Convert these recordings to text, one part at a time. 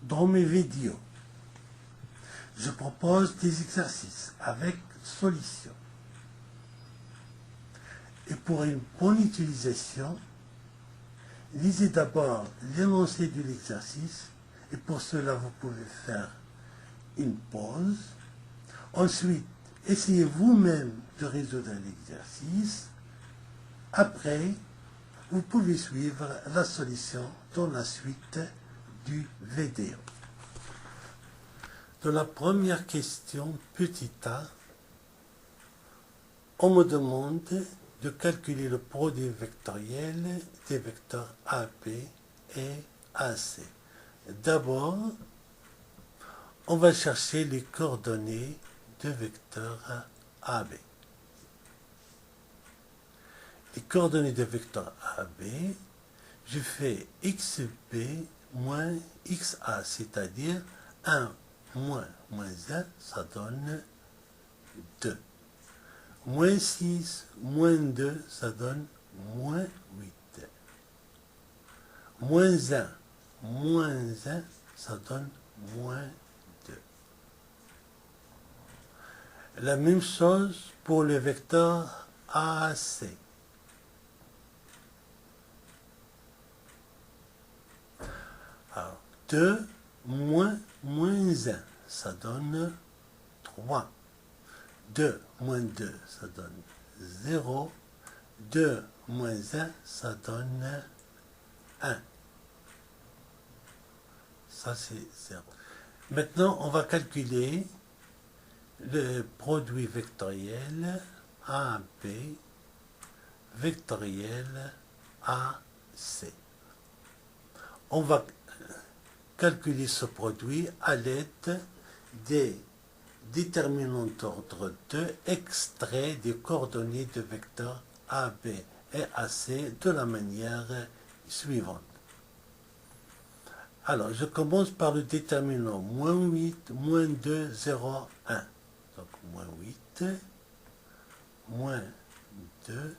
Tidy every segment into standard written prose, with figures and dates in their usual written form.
Dans mes vidéos, je propose des exercices avec solutions. Et pour une bonne utilisation, lisez d'abord l'énoncé de l'exercice et pour cela vous pouvez faire une pause. Ensuite, essayez vous-même de résoudre l'exercice. Après, vous pouvez suivre la solution dans la suite du vidéo. Dans la première question, petit a, on me demande de calculer le produit vectoriel des vecteurs AB et AC. D'abord, on va chercher les coordonnées de vecteur AB. Les coordonnées de vecteur AB, je fais xb moins xa, c'est-à-dire 1 moins 1, ça donne 2. Moins 6, moins 2, ça donne moins 8. Moins 1, ça donne moins 2. La même chose pour le vecteur AC. Alors, 2 moins 1, ça donne 3. 2 moins 2, ça donne 0. 2 moins 1, ça donne 1. Ça, c'est 0. Maintenant, on va calculer le produit vectoriel AB vectoriel AC. On va calculer ce produit à l'aide des déterminants d'ordre 2 extraits des coordonnées de vecteurs AB et AC de la manière suivante. Alors, je commence par le déterminant moins 8, moins 2, 0, 1. Donc, moins 8, moins 2,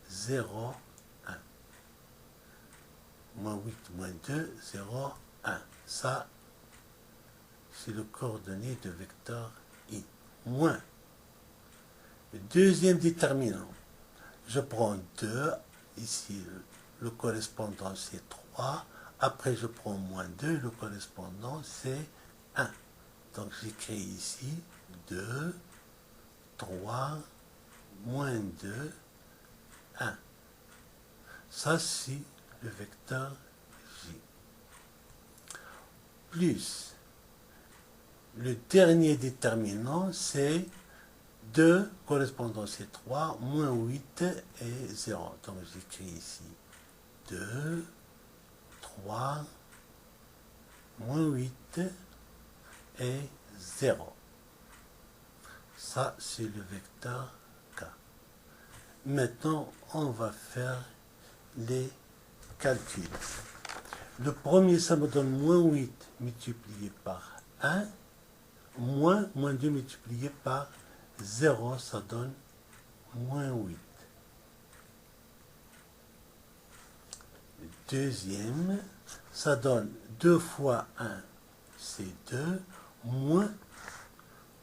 0, 1. Moins 8, moins 2, 0, 1. Ça, c'est le coordonnée de vecteur I. Moins. Le deuxième déterminant, je prends 2. Ici, le correspondant, c'est 3. Après, je prends moins 2. Le correspondant, c'est 1. Donc, j'écris ici 2, 3, moins 2, 1. Ça, c'est le vecteur J. Plus le dernier déterminant, c'est 2, correspondant c'est 3, moins 8 et 0. Donc j'écris ici 2, 3, moins 8 et 0. Ça, c'est le vecteur K. Maintenant, on va faire les calculs. Le premier, ça me donne moins 8 multiplié par 1, moins 2 multiplié par 0, ça donne moins 8. Le deuxième, ça donne 2 fois 1, c'est 2, moins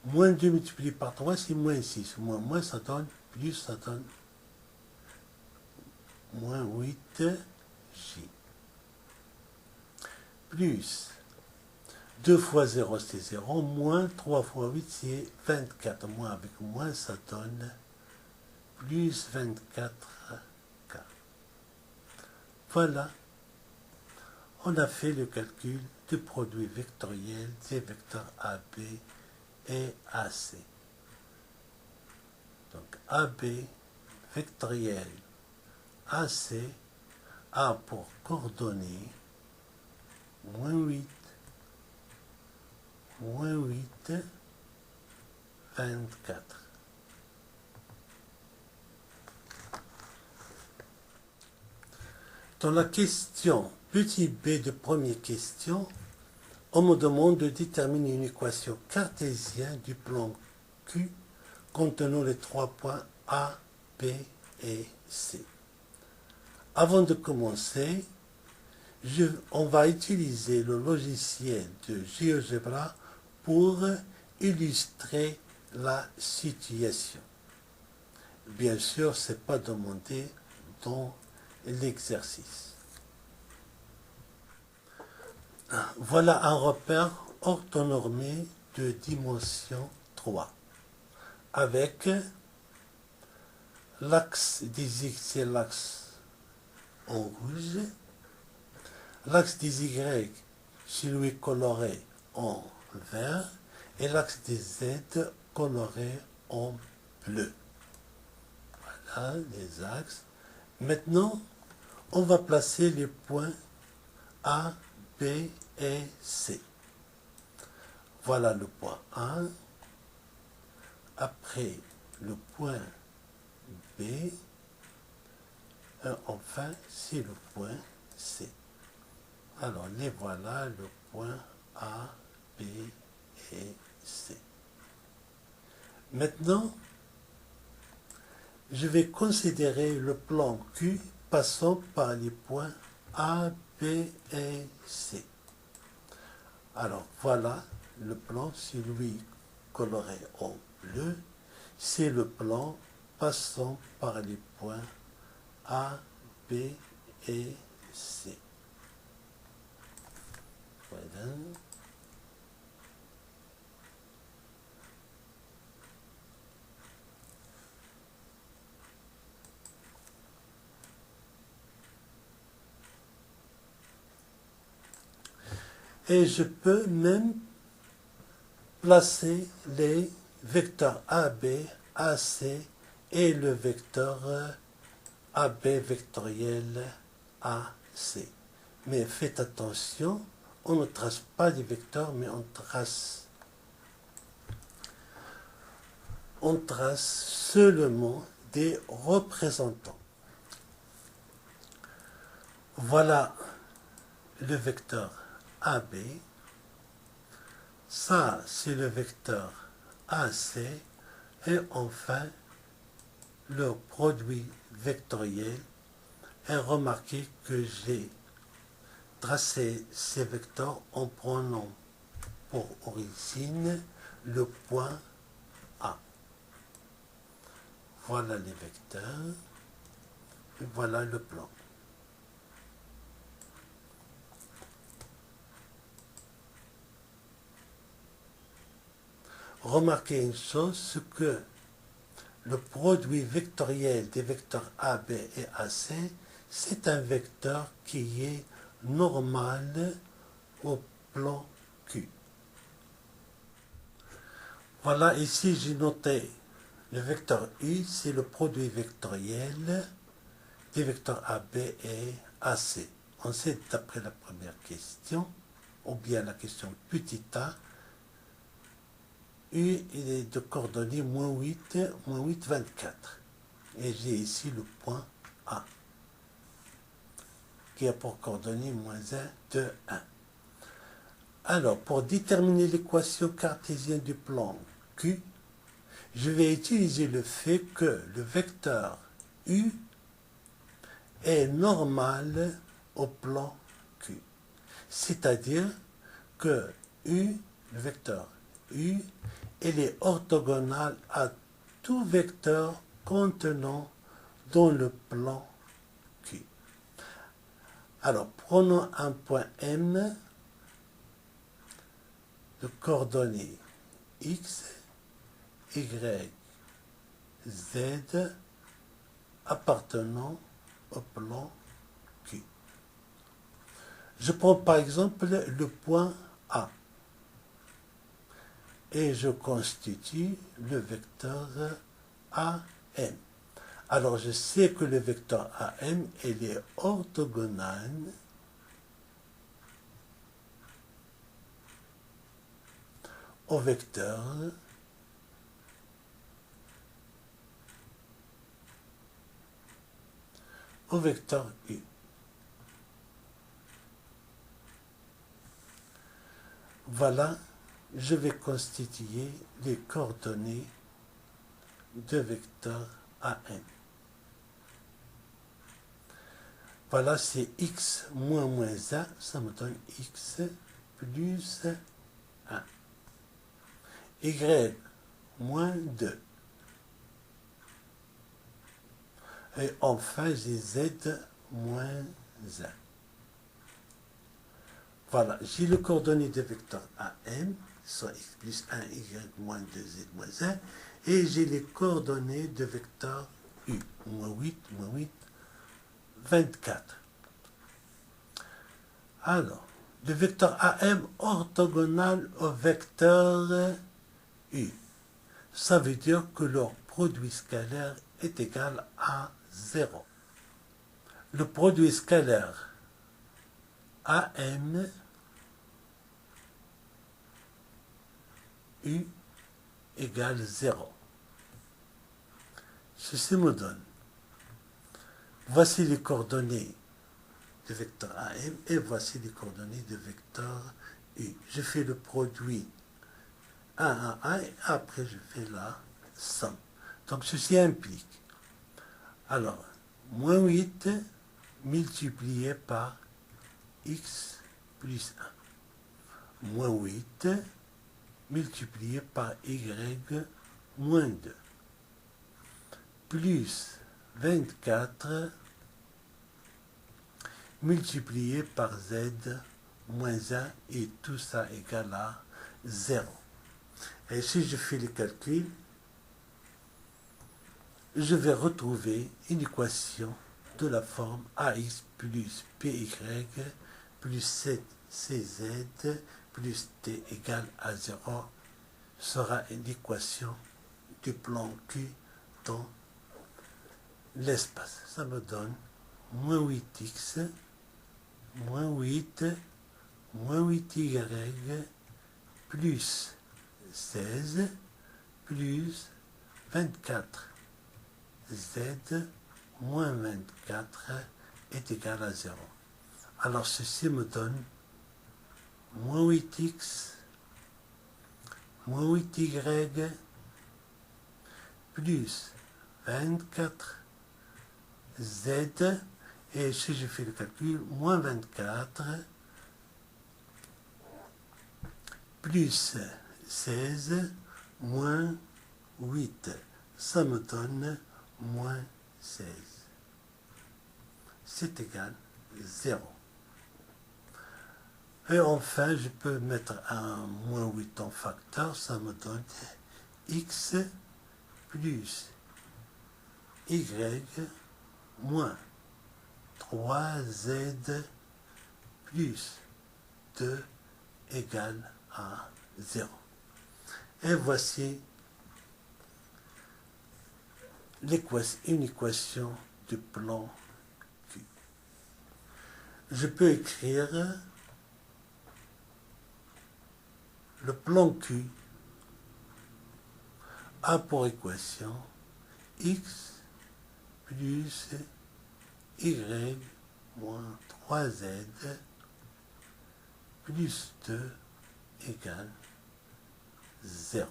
2 multiplié par 3, c'est moins 6. Moins, ça donne plus, ça donne moins 8J. Plus 2 fois 0, c'est 0. Moins 3 fois 8, c'est 24. Moins avec moins, ça donne plus 24K. Voilà. On a fait le calcul du produit vectoriel des vecteurs AB et AC. Donc AB vectoriel AC a pour coordonnées moins 8, 24. Dans la question petit b de première question, on me demande de déterminer une équation cartésienne du plan Q contenant les 3 points A, B et C. Avant de commencer, on va utiliser le logiciel de GeoGebra pour illustrer la situation. Bien sûr, ce n'est pas demandé dans l'exercice. Voilà un repère orthonormé de dimension 3 avec l'axe des X, c'est l'axe en rouge, l'axe des Y, c'est lui coloré en vert, et l'axe des Z coloré en bleu. Voilà les axes. Maintenant, on va placer les points A, B et C. Voilà le point A. Après le point B. Et enfin, c'est le point C. Alors, les voilà le point A, B et C. Maintenant, je vais considérer le plan Q passant par les points A, B et C. Alors, voilà le plan, c'est lui coloré en bleu. C'est le plan passant par les points A, B et C. Voilà. Et je peux même placer les vecteurs AB, AC et le vecteur AB vectoriel AC. Mais faites attention, on ne trace pas des vecteurs, mais on trace seulement des représentants. Voilà le vecteur AB. Ça, c'est le vecteur AC. Et enfin, le produit vectoriel. Et remarquez que j'ai tracé ces vecteurs en prenant pour origine le point A. Voilà les vecteurs. Et voilà le plan. Remarquez une chose, c'est que le produit vectoriel des vecteurs A, B et AC, c'est un vecteur qui est normal au plan Q. Voilà, ici j'ai noté le vecteur U, c'est le produit vectoriel des vecteurs A, B et AC. On sait d'après la première question, ou bien la question petit a, U il est de coordonnées -8, -8, 24. Et j'ai ici le point A, qui a pour coordonnées -1, 2, 1. Alors, pour déterminer l'équation cartésienne du plan Q, je vais utiliser le fait que le vecteur U est normal au plan Q. C'est-à-dire que U, le vecteur U, il est orthogonal à tout vecteur contenant dans le plan Q. Alors, prenons un point M de coordonnées X, Y, Z appartenant au plan Q. Je prends par exemple le point A et je constitue le vecteur AM. Alors je sais que le vecteur AM il est orthogonal au vecteur U. Voilà, je vais constituer les coordonnées de vecteur AM. Voilà, c'est x moins 1, ça me donne x plus 1. Y moins 2. Et enfin, j'ai z moins 1. Voilà, j'ai le coordonnées de vecteur AM, soit x plus 1, y moins 2, z moins 1. Et j'ai les coordonnées de vecteur U, moins 8, 24. Alors, le vecteur AM orthogonal au vecteur U. Ça veut dire que leur produit scalaire est égal à 0. Le produit scalaire AM U égale 0. Ceci me donne, voici les coordonnées de vecteur AM et voici les coordonnées de vecteur U. Je fais le produit 1 à 1 et après je fais la somme. Donc ceci implique, alors, moins 8 multiplié par x plus 1. Moins 8 multiplié par y moins 2. Plus 24 multiplié par z moins 1 et tout ça égale à 0. Et si je fais le calcul, je vais retrouver une équation de la forme ax plus py plus 7cz plus t égale à 0 sera une équation du plan Q dans l'espace. Ça me donne moins 8x moins 8 moins 8y plus 16 plus 24 z moins 24 est égal à 0. Alors ceci me donne moins 8x moins 8y plus 24 z, et si je fais le calcul, moins 24 plus 16 moins 8, ça me donne moins 16. C'est égal à 0. Et enfin, je peux mettre un moins 8 en facteur, ça me donne x plus y moins 3z plus 2 égale à 0. Et voici une équation du plan Q. Je peux écrire le plan Q a pour équation x plus y moins 3z plus 2 égale 0.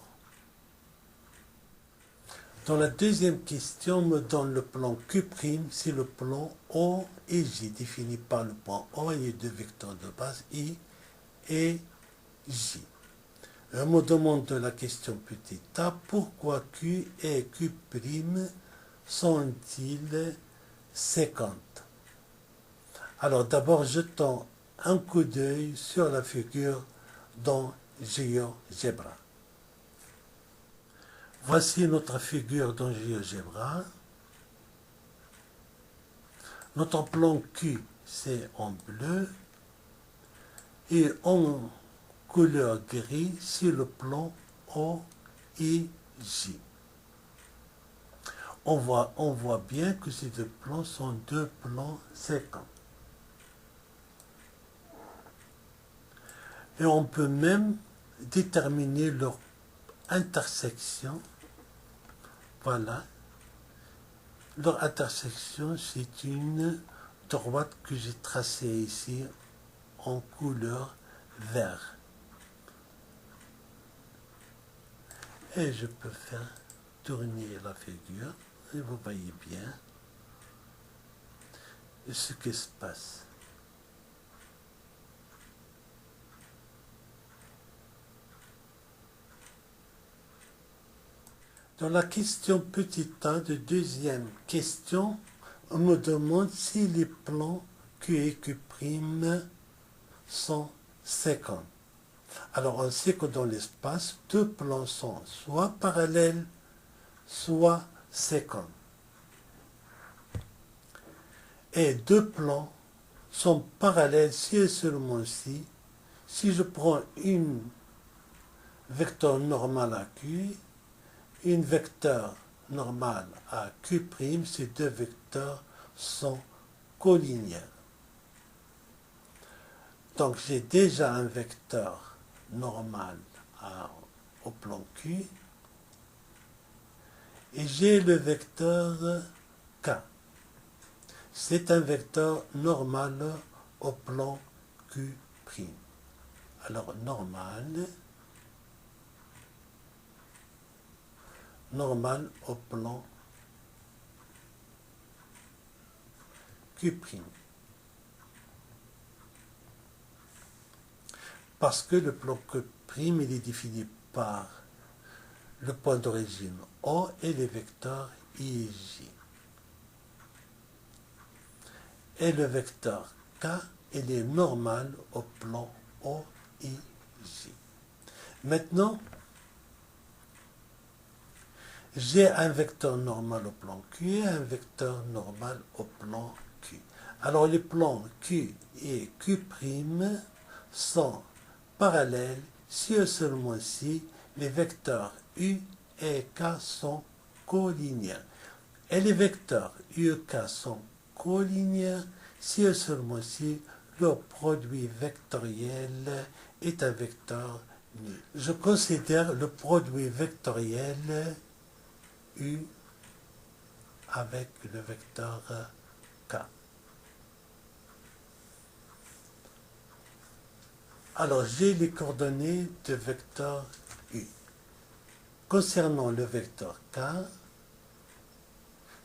Dans la deuxième question, on me donne le plan Q' si le plan O et J, défini par le point O et les deux vecteurs de base I et J. On me demande la question petit a, pourquoi Q et Q' sont-ils 50? Alors d'abord, jetons un coup d'œil sur la figure dans GeoGebra. Voici notre figure dans GeoGebra. Notre plan Q, c'est en bleu. Et en couleur gris, c'est le plan O et J. On voit bien que ces deux plans sont deux plans séquents. Et on peut même déterminer leur intersection. Voilà. Leur intersection, c'est une droite que j'ai tracée ici en couleur vert. Et je peux faire tourner la figure, et vous voyez bien. ce qui se passe. Dans la question petit a de deuxième question, on me demande si les plans Q et Q' sont 50. Alors on sait que dans l'espace, deux plans sont soit parallèles, soit 50. Et deux plans sont parallèles si et seulement si je prends une vecteur normale à Q, une vecteur normale à Q', ces deux vecteurs sont collinéaires. Donc j'ai déjà un vecteur normal au plan Q et j'ai le vecteur K. C'est un vecteur normal au plan Q'. Alors normal au plan Q'. Parce que le plan Q' il est défini par le point d'origine O et les vecteurs I et J. Et le vecteur K, il est normal au plan O, I, J. Maintenant, j'ai un vecteur normal au plan Q et un vecteur normal au plan Q. Alors les plans Q et Q' sont parallèles si et seulement si les vecteurs U et K sont collinéaires. Et les vecteurs U et K sont collinéaires si et seulement si le produit vectoriel est un vecteur nul. Je considère le produit vectoriel U avec le vecteur K. Alors j'ai les coordonnées de vecteur U. Concernant le vecteur K,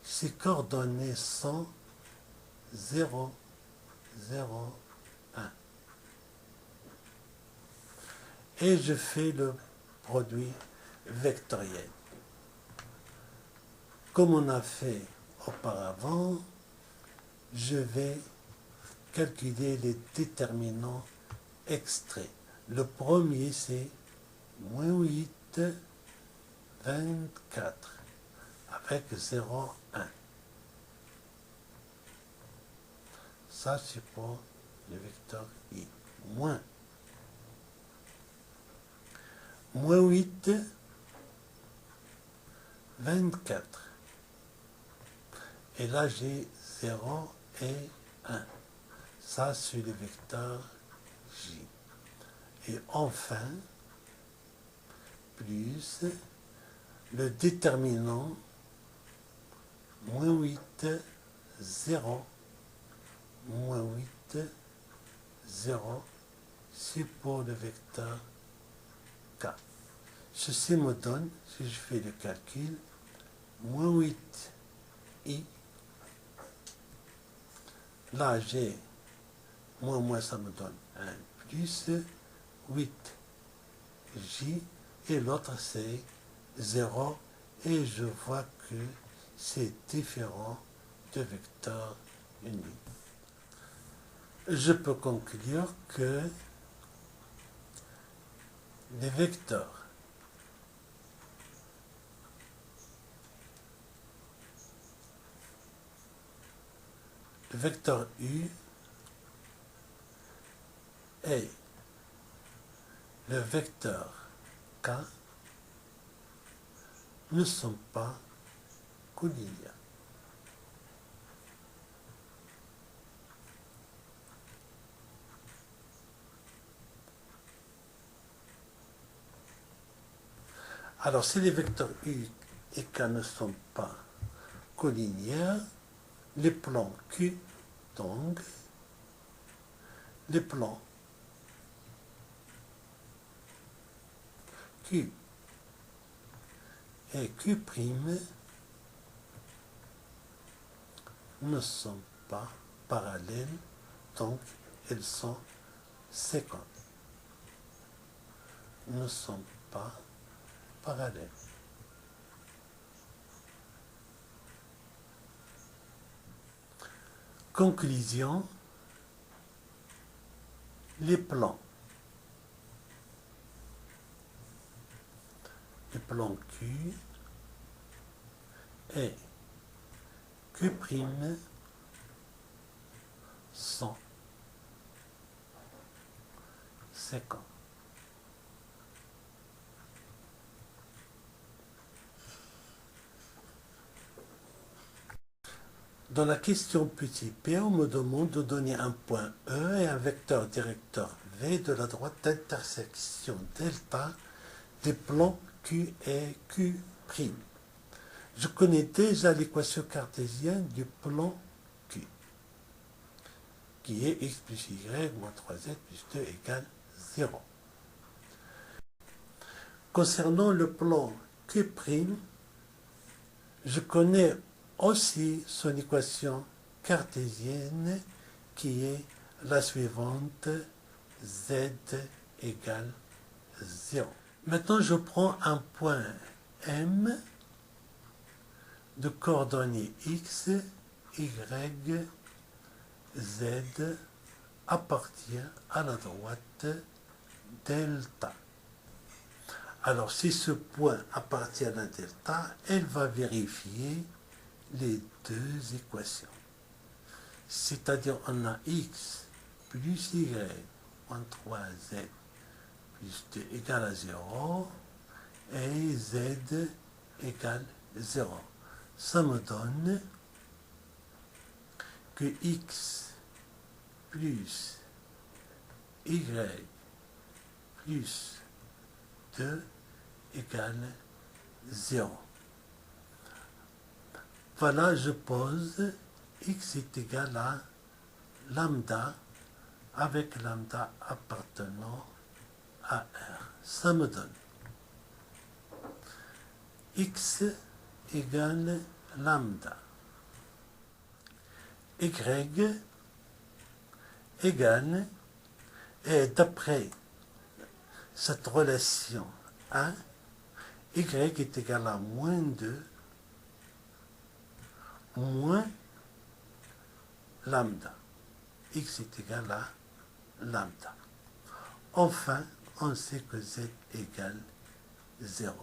ses coordonnées sont 0, 0, 1. Et je fais le produit vectoriel. Comme on a fait auparavant, je vais calculer les déterminants extraits. Le premier, c'est moins 8, 24, avec 0, 1. Ça, c'est pour le vecteur I. Moins 8, 24. Et là, j'ai 0 et 1. Ça, c'est le vecteur J. Et enfin, plus le déterminant moins 8, 0, moins 8, 0, c'est pour le vecteur K. Ceci me donne, si je fais le calcul, moins 8 I. Là, j'ai moins, ça me donne 1 plus 8 J. Et l'autre, c'est 0. Et je vois que c'est différent de vecteur unique. Je peux conclure que les vecteurs le vecteur U et le vecteur K ne sont pas collinéaires. Alors, si les vecteurs U et K ne sont pas collinéaires, les plans Q, donc, les plans Q et Q' ne sont pas parallèles, donc elles sont 50. Ne sont pas parallèles. Conclusion, les plans. Le plan Q et Q' sont 50. Dans la question petit p, on me demande de donner un point E et un vecteur directeur V de la droite d'intersection delta des plans Q et Q'. Je connais déjà l'équation cartésienne du plan Q, qui est x plus y moins 3z plus 2 égale 0. Concernant le plan Q', je connais aussi son équation cartésienne qui est la suivante, z égale 0. Maintenant, je prends un point M de coordonnées x, y, z appartient à la droite delta. Alors, si ce point appartient à la delta, elle va vérifier les deux équations. C'est-à-dire, on a x plus y moins 3z plus 2 égale à 0 et z égale 0. Ça me donne que x plus y plus 2 égale 0. Voilà, je pose x est égal à lambda avec lambda appartenant à R. Ça me donne x égale lambda, y égale, et d'après cette relation 1, y est égal à moins 2 moins lambda. X est égal à lambda. Enfin, on sait que z égale 0.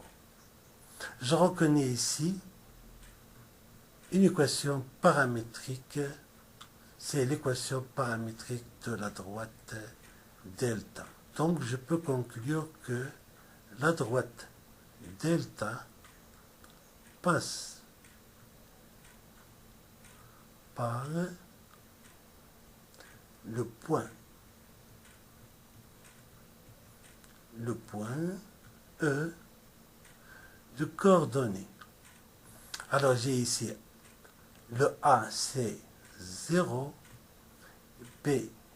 Je reconnais ici une équation paramétrique, c'est l'équation paramétrique de la droite delta. Donc je peux conclure que la droite delta passe par le point E de coordonnées. Alors j'ai ici le A c'est 0, B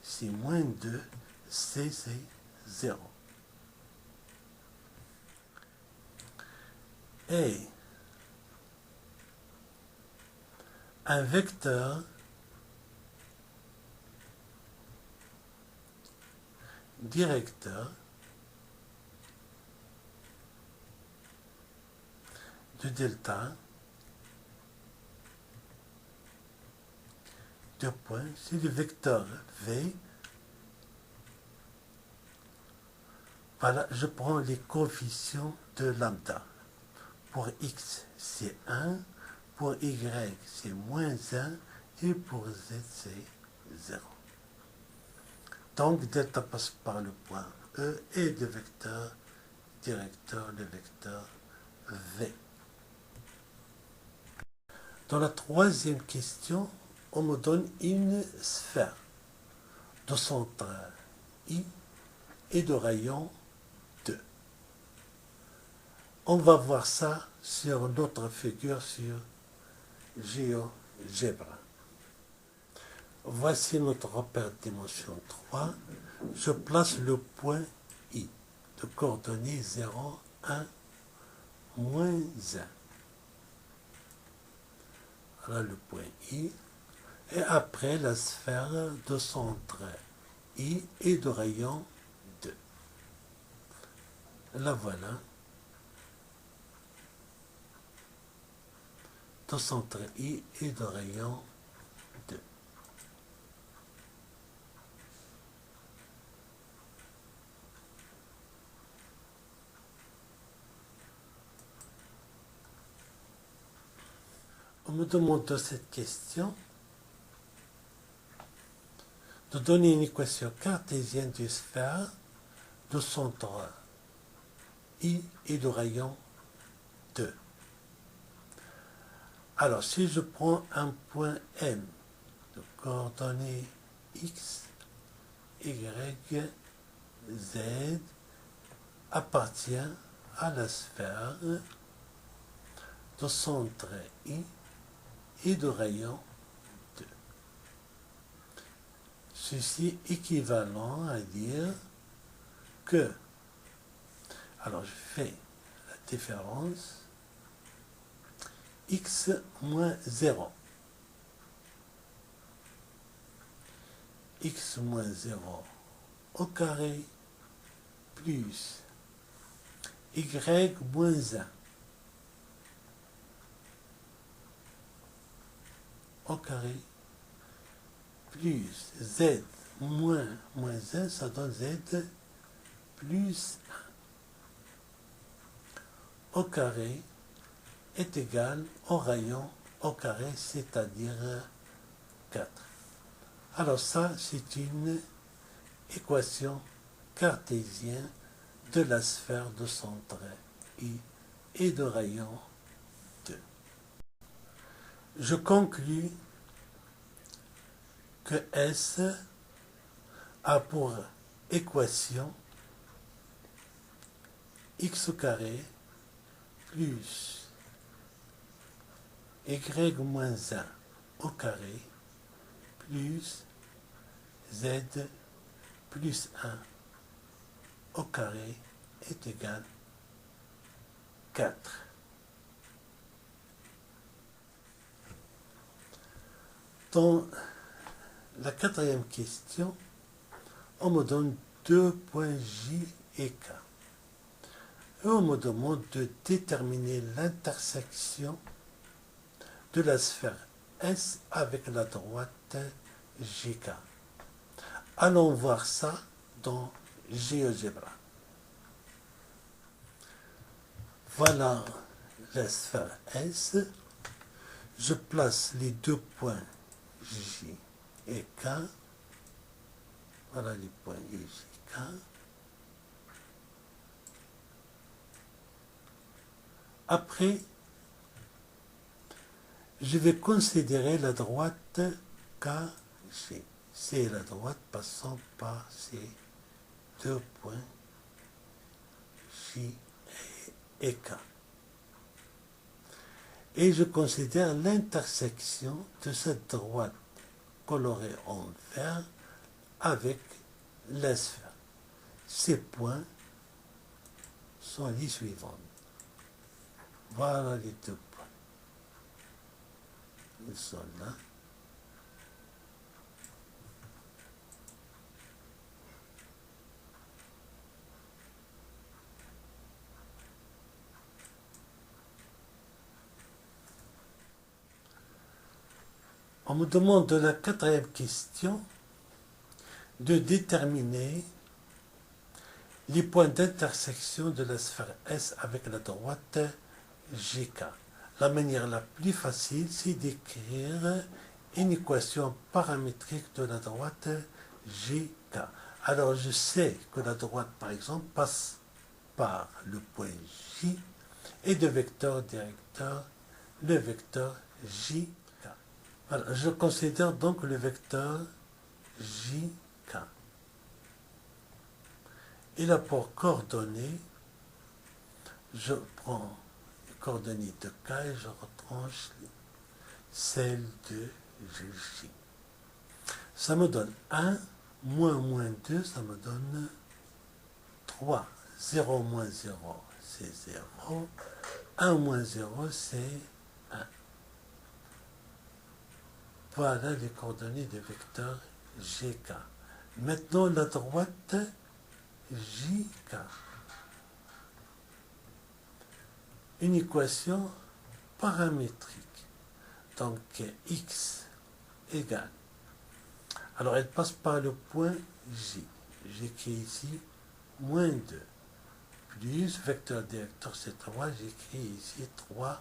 c'est moins 2, C c'est 0. Et un vecteur directeur de delta, deux points, c'est le vecteur V. Voilà, je prends les coefficients de lambda. Pour x, c'est 1, pour y, c'est moins 1, et pour z, c'est 0. Donc, delta passe par le point E et le vecteur directeur, le vecteur V. Dans la troisième question, on me donne une sphère de centre I et de rayon 2. On va voir ça sur notre figure sur GeoGebra. Voici notre repère de dimension 3. Je place le point I de coordonnées 0, 1, moins 1. Voilà le point I. Et après, la sphère de centre I et de rayon 2. La voilà. De centre I et de rayon 2. On me demande dans cette question de donner une équation cartésienne d'une sphère de centre I et de rayon 2. Alors, si je prends un point M de coordonnées X, Y, Z appartient à la sphère de centre I et de rayon 2. Ceci est équivalent à dire que, alors je fais la différence, x moins 0. X moins 0 au carré plus y moins 1 au carré plus z moins 1, ça donne z plus 1 au carré est égal au rayon au carré, c'est-à-dire 4. Alors ça, c'est une équation cartésienne de la sphère de centre I et de rayon 2. Je conclus que S a pour équation x au carré plus y moins 1 au carré plus z plus 1 au carré est égal à 4. Dans la quatrième question, on me donne 2 points J et K. Et on me demande de déterminer l'intersection de la sphère S avec la droite GK. Allons voir ça dans GeoGebra. Voilà la sphère S. Je place les 2 points J et K. Voilà les points J et K. Après, je vais considérer la droite KG. C'est la droite passant par ces 2 points J et K. Et je considère l'intersection de cette droite colorée en vert avec la sphère. Ces points sont les suivants. Voilà les 2 points. Ils sont là. On me demande de la quatrième question de déterminer les points d'intersection de la sphère S avec la droite GK. La manière la plus facile, c'est d'écrire une équation paramétrique de la droite GK. Alors je sais que la droite, par exemple, passe par le point J et de vecteur directeur, le vecteur JK. Alors, je considère donc le vecteur JK. Il a pour coordonnées, je prends les coordonnées de K et je retranche celles de J. Ça me donne 1, moins 2, ça me donne 3. 0 moins 0, c'est 0. 1 moins 0, c'est 1. Voilà les coordonnées du vecteur GK. Maintenant, la droite JK. Une équation paramétrique. Donc, X égale. Alors, elle passe par le point J. J'écris ici moins 2. Plus vecteur directeur c'est 3. J'écris ici 3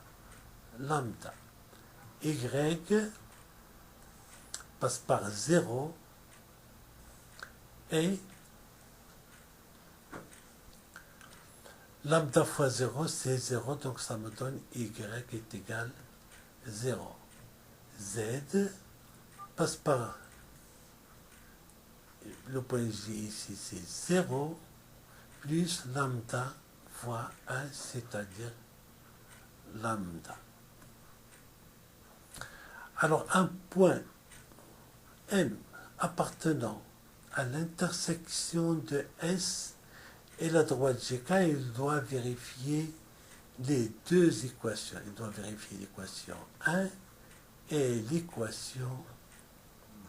lambda. Y passe par 0 et lambda fois 0 c'est 0, donc ça me donne y est égal 0. Z passe par le point J ici c'est 0 plus lambda fois 1, c'est-à-dire lambda. Alors un point M appartenant à l'intersection de S et la droite GK, il doit vérifier les deux équations. Il doit vérifier l'équation 1 et l'équation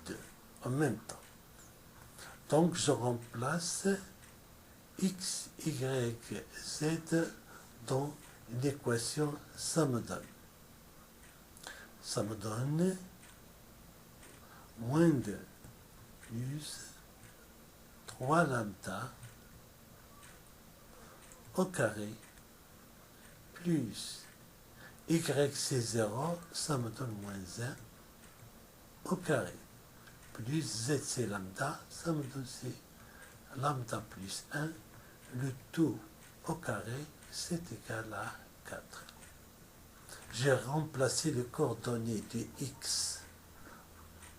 2 en même temps. Donc je remplace X, Y, Z dans l'équation, ça me donne moins 2 plus 3 lambda au carré plus y c'est 0, ça me donne moins 1 au carré plus z c'est lambda, ça me donne c'est lambda plus 1, le tout au carré c'est égal à 4. J'ai remplacé les coordonnées de x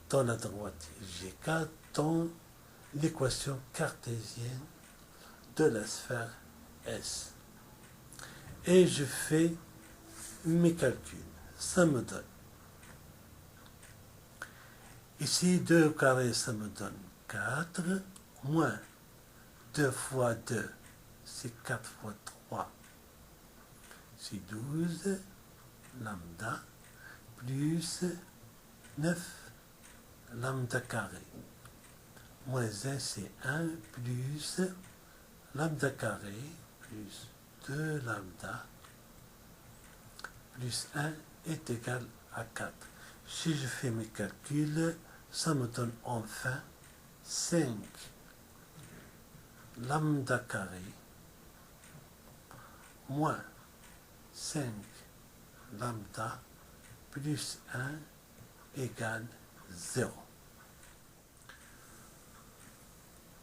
dans la droite GK dans l'équation cartésienne de la sphère S. Et je fais mes calculs. Ça me donne. Ici, 2 au carré, ça me donne 4, moins 2 fois 2, c'est 4 fois 3, c'est 12, lambda, plus 9, lambda carré. Moins 1, c'est 1, plus lambda carré, plus 2 lambda, plus 1 est égal à 4. Si je fais mes calculs, ça me donne enfin 5 lambda carré moins 5 lambda plus 1 égale 0.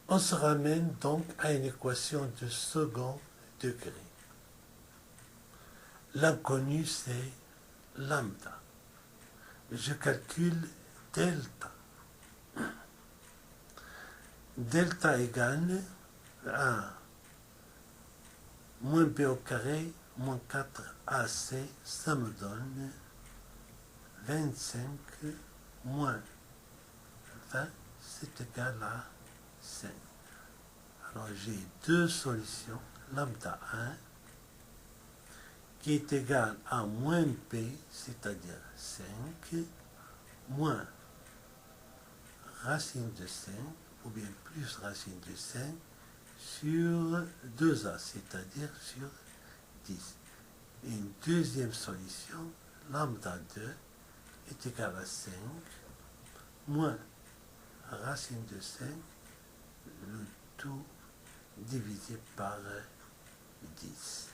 On se ramène donc à une équation de second degré. L'inconnu, c'est lambda. Je calcule delta. Delta égale à moins b au carré, moins 4ac, ça me donne 25 moins 20, c'est égal à 5. Alors j'ai deux solutions, lambda 1, qui est égal à moins b, c'est-à-dire 5, moins racine de 5, ou bien plus racine de 5, sur 2a, c'est-à-dire sur 10. Et une deuxième solution, lambda 2, est égal à 5, moins racine de 5, le tout divisé par 10.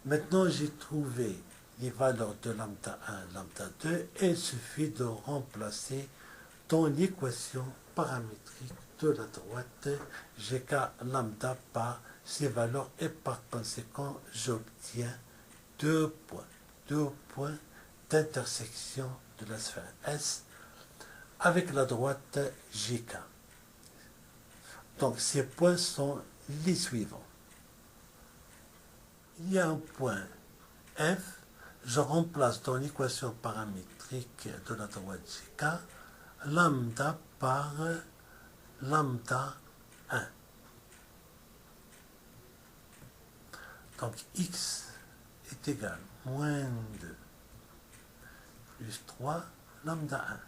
Maintenant, j'ai trouvé les valeurs de lambda 1, lambda 2, et il suffit de remplacer dans l'équation paramétrique de la droite GK lambda par ces valeurs, et par conséquent, j'obtiens deux points d'intersection de la sphère S avec la droite GK. Donc, ces points sont les suivants. Il y a un point F, je remplace dans l'équation paramétrique de la droite GK lambda par lambda 1. Donc x est égal à moins 2 plus 3 lambda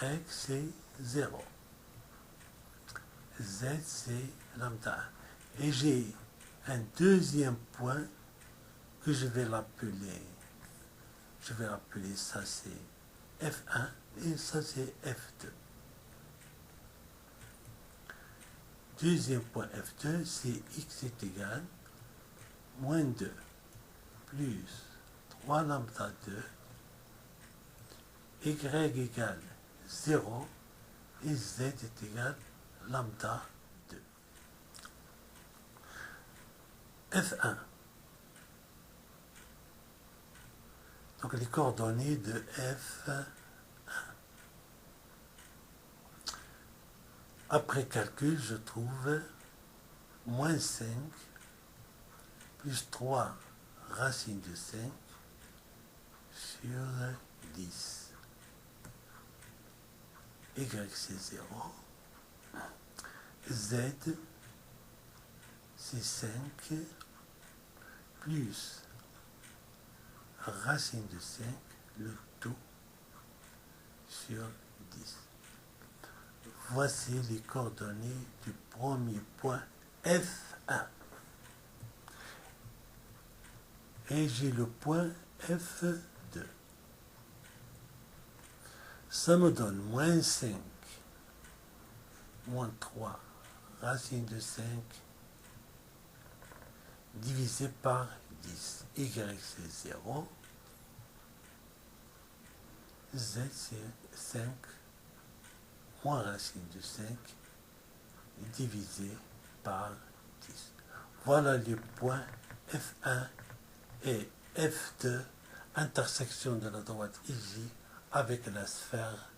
1. Y, c'est 0. Z, c'est lambda 1. Et j'ai un deuxième point que je vais l'appeler. Ça, c'est F1 et ça, c'est F2. Deuxième point F2, c'est x est égal moins 2 plus 3 lambda 2, y égale 0 et z est égal lambda 2. F1. Donc les coordonnées de F1. Après calcul, je trouve moins 5 plus 3 racine de 5 sur 10. Y, c'est 0. Z, c'est 5 plus racine de 5, le tout sur 10. Voici les coordonnées du premier point F1. Et j'ai le point F2. Ça me donne moins 5, moins 3, racine de 5, divisé par 10. Y, c'est 0. Z, c'est 5, moins racine de 5, divisé par 10. Voilà les points F1 et F2, intersection de la droite IJ avec la sphère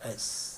S.